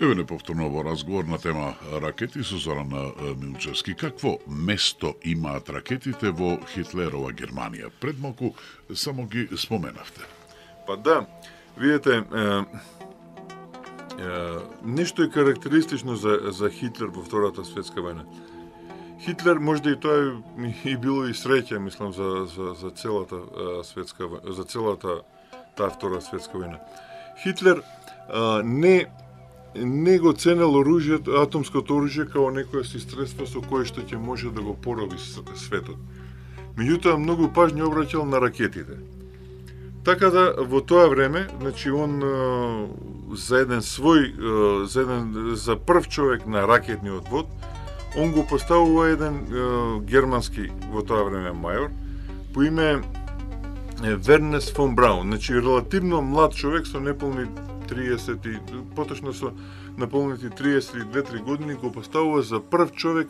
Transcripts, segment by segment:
Еве неповторно во разговор на тема ракети со Зоран Милчевски. Какво место имаат ракетите во Хитлерова Германија? Пред малку само ги споменавте. Па да, видите, нешто е карактеристично за Хитлер во Втората светска војна. Хитлер, можда и тоа и било и среќа, мислам, за целата за целата таа Втора светска војна. Хитлер не го ценел оружјето, атомското оружје како некоја си средство со кое што ќе може да го пороби светот. Меѓутоа, многу пажња обраќал на ракетите. Така да, во тоа време, значи, он за прв човек на ракетниот вод, он го поставува еден германски во тоа време мајор, по име Вернес фон Браун, значи релативно млад човек со неполни 30 и поточно со наполнети 32-3 години го поставува за прв човек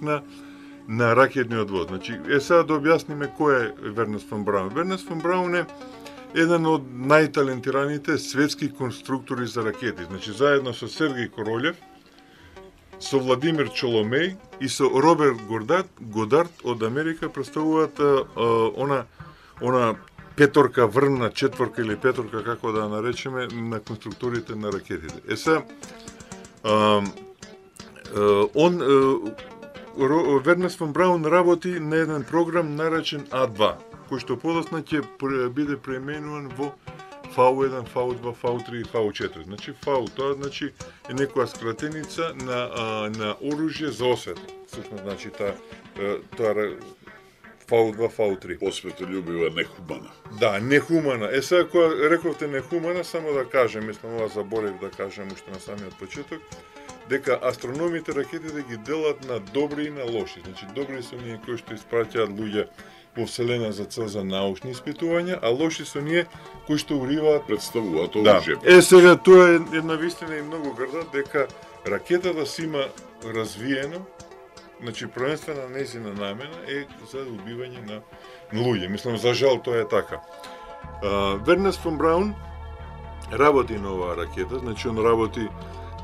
на ракетниот воз. Значи, сега да објасниме кој е Вернер фон Браун. Вернер фон Браун е еден од најталентираните светски конструктори за ракети. Значи, заедно со Сергеј Королев, со Владимир Чоломеј и со Роберт Годард од Америка представуваат она петорка врна, четворка или петорка, како да наречеме, на конструкторите на ракетите. Вернер фон Браун работи на еден програм наречен А2, кој што подосна ќе биде преименуван во V1, V2, V3 и V4. Значи V, тоа значи е некоја скратеница на оружје за освета. Всушност, значи тоа V2, V3. Осветољубива, нехумана. Да, нехумана. Сега кога рековте нехумана, само да кажем, мислам, ова заборев да кажем уште на самиот почеток, дека астрономите ракетите ги делат на добри и на лоши. Значи, добри се оние кои што испраќаат луѓе во Вселена за цел за научни испитувања, а лоши се оние кои што уриваат, представуваат оружје. Да. Сега тоа е една вистина и многу грда, дека ракетата си има развиено, значи првенствена нејзина намена е за убивање на луѓе. Мислам, за жал тоа е така. Вернер фон Браун работи на оваа ракета, значи он работи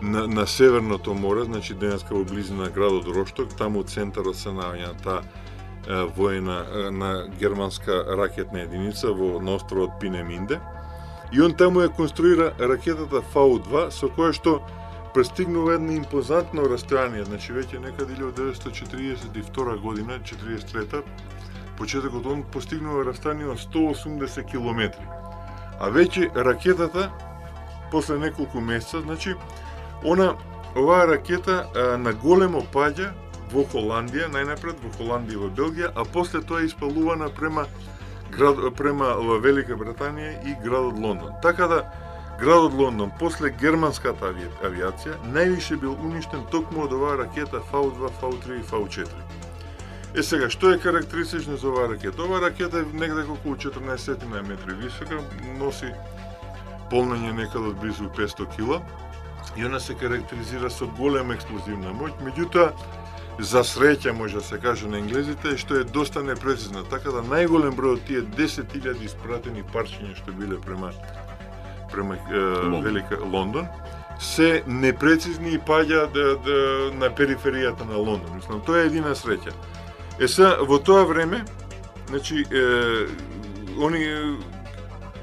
на Северното море, значи денеска во близина градот Рошток, таму центарот се наоѓа таа воена на германска ракетна единица на островот Пинеминде. И он таму ја конструира ракетата V2, со која што пристигнува едно импозантно растојание, значи веќе некаде 1942 година, 43-та, почетокот он постигнува растојание од 180 километри. А веќе ракетата, после неколку месеца, значи, оваа ракета на големо паѓа во Холандија, најнапред во Холандија и во Белгија, а после тоа е испалувана према Велика Британија и градот Лондон. Така да, градот Лондон, после германската авиација, највише бил уништен токму од оваа ракета V2, V3 и V4. Сега, што е карактеристично за оваа ракета? Оваа ракета е негде околу 14 метри висока, носи полнење некаде од близу 500 кила и она се карактеризира со голема експлозивна моќ, меѓутоа, за среќа, може да се каже на енглезите, што е доста непрецизна, така да најголем број од тие 10.000 испратени парчиња што биле према Велика Лондон, се непрецизни и паѓа на периферијата на Лондон. Мислам, тоа е едина среќа. Сега, во тоа време, значи,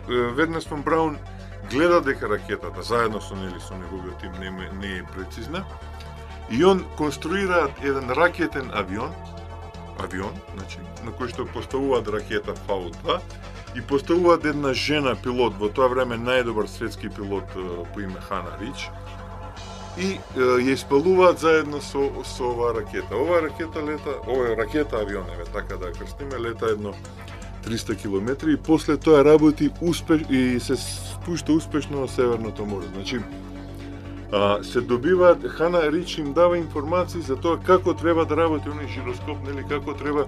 Вернер фон Браун гледа дека ракетата, заедно со неговиот тим, не е прецизна, и он конструираат еден ракетен авион, значи, на кој што поставуваат ракета V2 и поставуваат една жена пилот, во тоа време најдобар светски пилот по име Хана Рич, и ја испалуваат заедно со оваа ракета. Оваа ракета авион, така да крстиме, лета едно 300 км и после тоа работи и се спушта успешно во Северното море. Значи, се добиваат, Хана Рич им дава информации за тоа како треба да работи оној жироскоп, нели, како треба